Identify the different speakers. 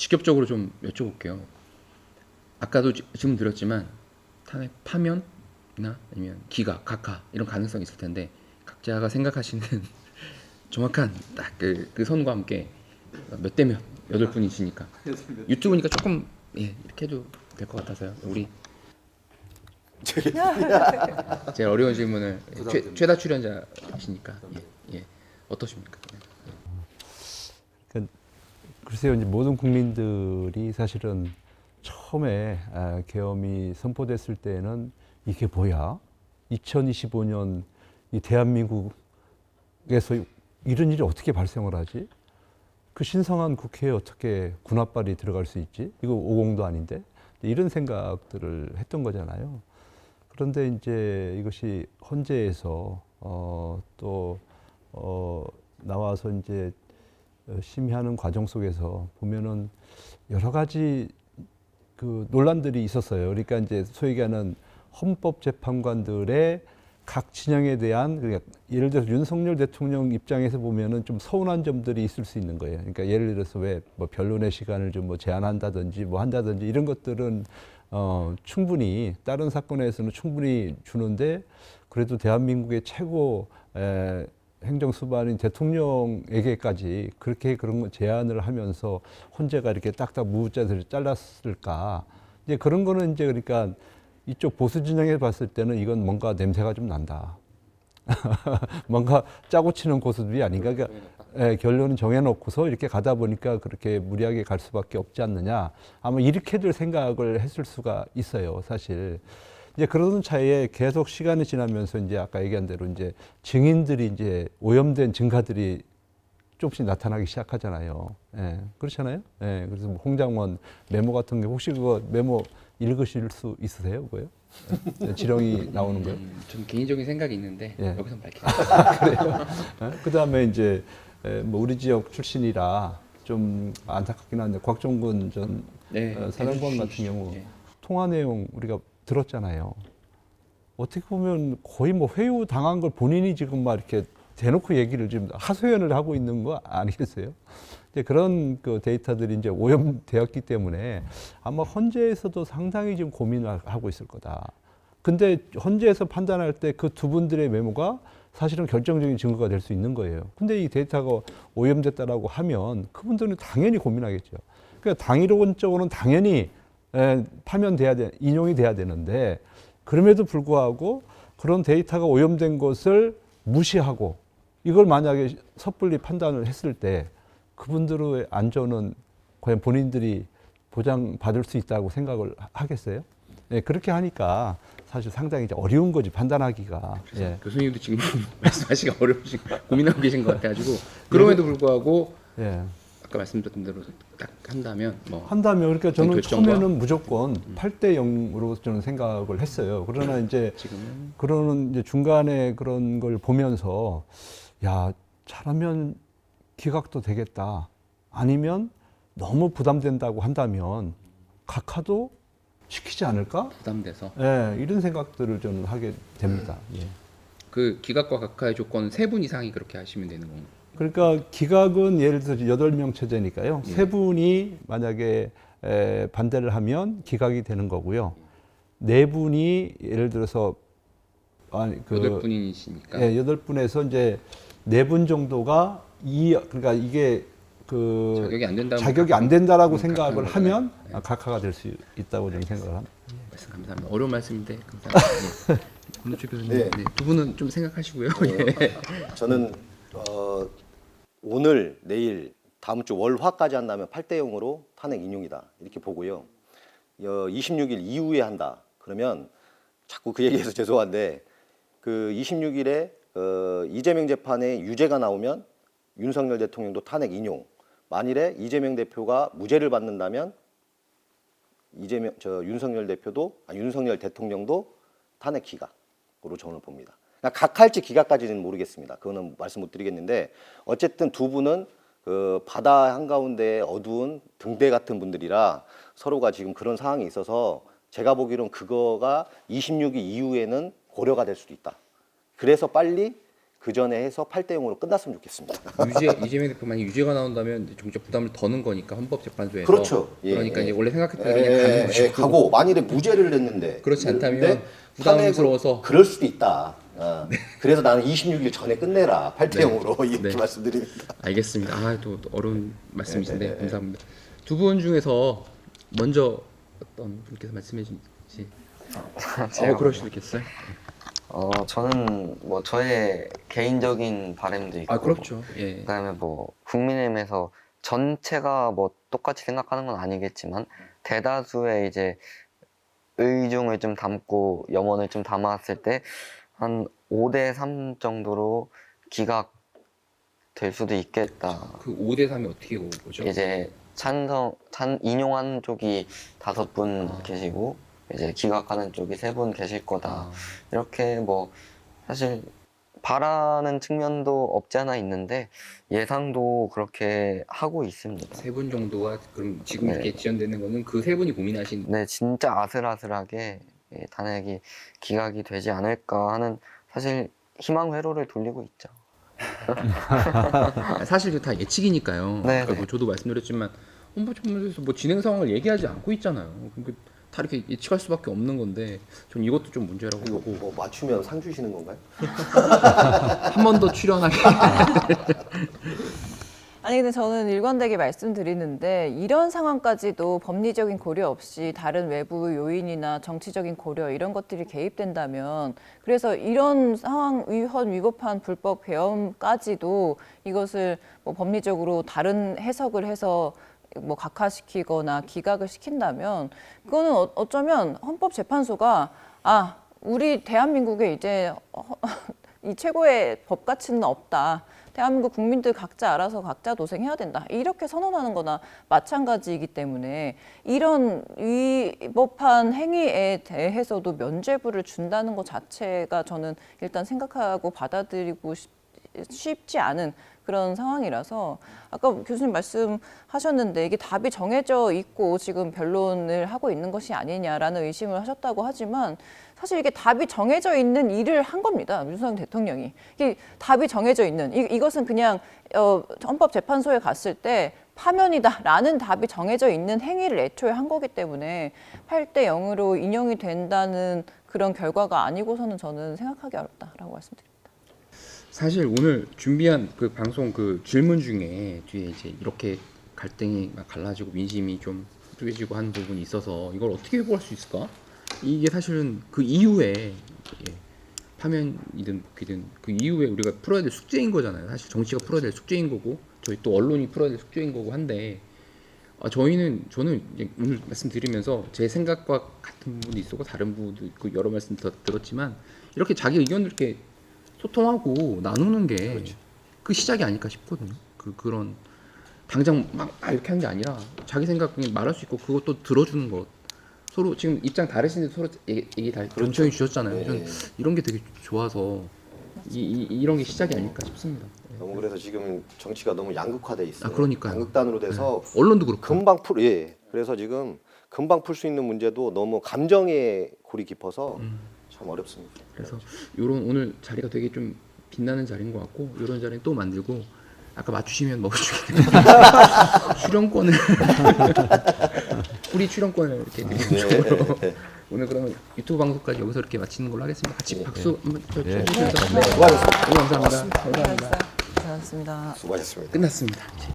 Speaker 1: 직접적으로 좀 여쭤볼게요. 아까도 지금 드렸지만 탄핵 파면이나 아니면 기각, 각하 이런 가능성이 있을 텐데 각자가 생각하시는 정확한 딱 그 선과 함께 몇 대 몇, 8분이시니까 유튜브니까 조금 이렇게 해도 될 것 같아서요. 우리 제일 어려운 질문을 최다 출연자시니까 어떠십니까?
Speaker 2: 그러니까 글쎄요, 이제 모든 국민들이 사실은 처음에 계엄이 선포됐을 때는 이게 뭐야? 2025년 이 대한민국에서 이런 일이 어떻게 발생을 하지? 그 신성한 국회에 어떻게 군합발이 들어갈 수 있지? 이거 50도 아닌데? 이런 생각들을 했던 거잖아요. 그런데 이제 이것이 헌재에서 나와서 이제 심의하는 과정 속에서 보면은 여러 가지 그 논란들이 있었어요. 그러니까 이제 소위 얘기하는 헌법재판관들의 각 진영에 대한, 그러니까 예를 들어서 윤석열 대통령 입장에서 보면은 좀 서운한 점들이 있을 수 있는 거예요. 그러니까 예를 들어서 왜 뭐 변론의 시간을 좀 뭐 제한한다든지 뭐 한다든지 이런 것들은 충분히 다른 사건에서는 충분히 주는데, 그래도 대한민국의 최고 행정수반인 대통령에게까지 그렇게 그런 거 제안을 하면서 헌재가 이렇게 딱딱 무자들을 잘랐을까? 이제 그런 거는 이제 그러니까 이쪽 보수 진영에 봤을 때는 이건 뭔가 냄새가 좀 난다. 뭔가 짜고 치는 고수들이 아닌가. 그러니까 결론은 정해놓고서 이렇게 가다 보니까 그렇게 무리하게 갈 수밖에 없지 않느냐. 아마 이렇게들 생각을 했을 수가 있어요, 사실. 이제 그러던 차에 계속 시간이 지나면서 이제 아까 얘기한 대로 이제 증인들이 이제 오염된 증가들이 조금씩 나타나기 시작하잖아요. 그렇잖아요. 그래서 뭐 홍장원 메모 같은 게 혹시 그거 메모 읽으실 수 있으세요, 그거요? 지렁이 나오는 거요?
Speaker 1: 좀 개인적인 생각이 있는데 여기서 밝히죠.
Speaker 2: 그래요. 그 다음에 이제 뭐 우리 지역 출신이라 좀 안타깝긴 한데 곽종근 전 사령관 같은 경우 통화 내용 우리가 들었잖아요. 어떻게 보면 거의 뭐 회유 당한 걸 본인이 지금 막 이렇게 대놓고 얘기를 지금 하소연을 하고 있는 거 아니겠어요? 이제 그런 그 데이터들이 이제 오염되었기 때문에 아마 헌재에서도 상당히 지금 고민을 하고 있을 거다. 근데 헌재에서 판단할 때 그 두 분들의 메모가 사실은 결정적인 증거가 될 수 있는 거예요. 근데 이 데이터가 오염됐다라고 하면 그분들은 당연히 고민하겠죠. 그러니까 당이론적으로는 당연히 파면돼야 돼, 인용이 돼야 되는데, 그럼에도 불구하고 그런 데이터가 오염된 것을 무시하고 이걸 만약에 섣불리 판단을 했을 때 그분들의 안전은 과연 본인들이 보장받을 수 있다고 생각을 하겠어요? 그렇게 하니까 사실 상당히 이제 어려운 거지, 판단하기가.
Speaker 1: 교수님도 지금 말씀하시기가 어려우신 고민하고 계신 것 같아가지고 그럼에도 불구하고 아까 말씀드렸던 대로 딱 한다면
Speaker 2: 그러니까 저는 처음에는 무조건 8대 0으로 저는 생각을 했어요. 그러나 이제
Speaker 1: 지금은
Speaker 2: 그러는 이제 중간에 그런 걸 보면서 야, 잘하면 기각도 되겠다. 아니면 너무 부담된다고 한다면 각하도 시키지 않을까?
Speaker 1: 부담돼서
Speaker 2: 이런 생각들을 저는 하게 됩니다.
Speaker 1: 그 기각과 각하의 조건 3분 이상이 그렇게 하시면 되는 건가요?
Speaker 2: 그러니까 기각은 예를 들어서 8명 체제니까요. 3분이 만약에 반대를 하면 기각이 되는 거고요. 4분이 예를 들어서
Speaker 1: 8분이시니까
Speaker 2: 8분에서 이제 4분 정도가 그러니까 이게 그 자격이 안 된다라고 생각을 하면 각하가 될 수 있다고 저는 생각을 합니다.
Speaker 1: 말씀 감사합니다. 어려운 말씀인데 감사합니다. 권노철 교수님, 두 분은 좀 생각하시고요.
Speaker 3: 저는 오늘, 내일, 다음 주 월화까지 한다면 8대 0으로 탄핵 인용이다 이렇게 보고요. 26일 이후에 한다 그러면 자꾸 그 얘기해서 죄송한데 그 26일에 이재명 재판에 유죄가 나오면 윤석열 대통령도 탄핵 인용. 만일에 이재명 대표가 무죄를 받는다면 윤석열 대통령도 탄핵 기각으로 저는 봅니다. 각할지 기각까지는 모르겠습니다. 그거는 말씀 못 드리겠는데 어쨌든 두 분은 그 바다 한가운데 어두운 등대 같은 분들이라 서로가 지금 그런 상황이 있어서 제가 보기로는 그거가 26일 이후에는 고려가 될 수도 있다. 그래서 빨리 그 전에 해서 8대 0으로 끝났으면 좋겠습니다.
Speaker 1: 이재명 대표 만약 유죄가 나온다면 이제 정치적 부담을 더는 거니까 헌법재판소에서.
Speaker 3: 그렇죠. 예,
Speaker 1: 그러니까
Speaker 3: 예.
Speaker 1: 이제 원래 생각했던 게 그냥 가는 것이고.
Speaker 3: 가고 만일에 무죄를 냈는데
Speaker 1: 그렇지 않다면
Speaker 3: 근데
Speaker 1: 부담스러워서.
Speaker 3: 탄핵은 그럴 수도 있다. 그래서 나는 26일 전에 끝내라 8대
Speaker 1: 네.
Speaker 3: 0으로 이렇게
Speaker 1: 네.
Speaker 3: 말씀드립니다.
Speaker 1: 알겠습니다. 또 어려운 말씀이신데
Speaker 3: 네.
Speaker 1: 감사합니다. 두 분 중에서 먼저 어떤 분께서 말씀해 주실지. 그럴 수도 있겠어요.
Speaker 4: 저는 뭐 저의 개인적인 바람도 있고,
Speaker 1: 그렇죠. 예.
Speaker 4: 그다음에 뭐 국민의힘에서 전체가 뭐 똑같이 생각하는 건 아니겠지만 대다수의 이제 의중을 좀 담고 염원을 좀 담았을 때 한 5대 3 정도로 기각될 수도 있겠다.
Speaker 1: 그 5대 3이 어떻게 오죠?
Speaker 4: 이제 인용하는 쪽이 5분 계시고 이제 기각하는 쪽이 3분 계실 거다. 이렇게 뭐 사실 바라는 측면도 없지 않아 있는데 예상도 그렇게 하고 있습니다.
Speaker 1: 3분 정도가 그럼 지금
Speaker 4: 네.
Speaker 1: 이렇게 지연되는 거는 그 3분이 고민하신.
Speaker 4: 네, 진짜 아슬아슬하게 탄핵이 기각이 되지 않을까 하는 사실 희망 회로를 돌리고 있죠.
Speaker 1: 사실 다 예측이니까요.
Speaker 4: 네,
Speaker 1: 아까
Speaker 4: 네.
Speaker 1: 뭐 저도 말씀드렸지만 헌법재판소에서 뭐 진행 상황을 얘기하지 않고 있잖아요. 그러니까 다 이렇게 예측할 수밖에 없는 건데 전 이것도 좀 문제라고
Speaker 3: 이거
Speaker 1: 보고
Speaker 3: 뭐 맞추면 상 주시는 건가요?
Speaker 1: 한 번 더 출연하게.
Speaker 5: 아니 근데 저는 일관되게 말씀드리는데 이런 상황까지도 법리적인 고려 없이 다른 외부 요인이나 정치적인 고려 이런 것들이 개입된다면 그래서 이런 상황 위법한 불법 계엄까지도 이것을 뭐 법리적으로 다른 해석을 해서 뭐 각하시키거나 기각을 시킨다면 그거는 어쩌면 헌법재판소가 우리 대한민국에 이제 이 최고의 법 가치는 없다. 대한민국 국민들 각자 알아서 각자 도생해야 된다. 이렇게 선언하는 거나 마찬가지이기 때문에 이런 위법한 행위에 대해서도 면죄부를 준다는 것 자체가 저는 일단 생각하고 받아들이고 쉽지 않은 그런 상황이라서 아까 교수님 말씀하셨는데 이게 답이 정해져 있고 지금 변론을 하고 있는 것이 아니냐라는 의심을 하셨다고 하지만 사실 이게 답이 정해져 있는 일을 한 겁니다. 윤석열 대통령이. 이게 답이 정해져 있는 이것은 그냥 헌법재판소에 갔을 때 파면이다라는 답이 정해져 있는 행위를 애초에 한 거기 때문에 8대 0으로 인용이 된다는 그런 결과가 아니고서는 저는 생각하기 어렵다라고 말씀드립니다.
Speaker 1: 사실 오늘 준비한 그 방송 그 질문 중에 뒤에 이제 이렇게 갈등이 막 갈라지고 민심이 좀 쪼개지고 하는 부분이 있어서 이걸 어떻게 회복할 수 있을까? 이게 사실은 그 이후에 파면이든 복귀든 그 이후에 우리가 풀어야 될 숙제인 거잖아요. 사실 정치가 풀어야 될 숙제인 거고 저희 또 언론이 풀어야 될 숙제인 거고 한데 저는 이제 오늘 말씀드리면서 제 생각과 같은 부분도 있었고 다른 부분도 있고 여러 말씀 들었지만 이렇게 자기 의견을 이렇게 소통하고 나누는 게 그
Speaker 3: 그렇죠.
Speaker 1: 시작이 아닐까 싶거든요. 그런 당장 막 이렇게 하는 게 아니라 자기 생각 그냥 말할 수 있고 그것도 들어주는 것. 서로 지금 입장 다르신데 서로 얘기 다 전청해 주셨잖아요.
Speaker 3: 네.
Speaker 1: 저는 이런 게 되게 좋아서 이런 게 시작이 아닐까 싶습니다.
Speaker 3: 너무 그래서 지금 정치가 너무 양극화돼 있어요.
Speaker 1: 그러니까요.
Speaker 3: 양극단으로 돼서
Speaker 1: 언론도 그렇고.
Speaker 3: 금방 그래서 지금 금방 풀 수 있는 문제도 너무 감정의 골이 깊어서 참 어렵습니다.
Speaker 1: 그래서 요런 오늘 자리가 되게 좀 빛나는 자리인 것 같고 이런 자리 또 만들고 아까 맞추시면 먹어주겠는데 출연권을 우리 출연권을 이렇게 느낌적으로 오늘 그러면 유튜브 방송까지 여기서 이렇게 마치는 걸로 하겠습니다. 같이 박수 한번 쳐주셔서
Speaker 3: 수고하셨습니다.
Speaker 1: 너무 감사합니다. 감사합니다.
Speaker 5: 고맙습니다.
Speaker 3: 수고하셨습니다.
Speaker 1: 끝났습니다.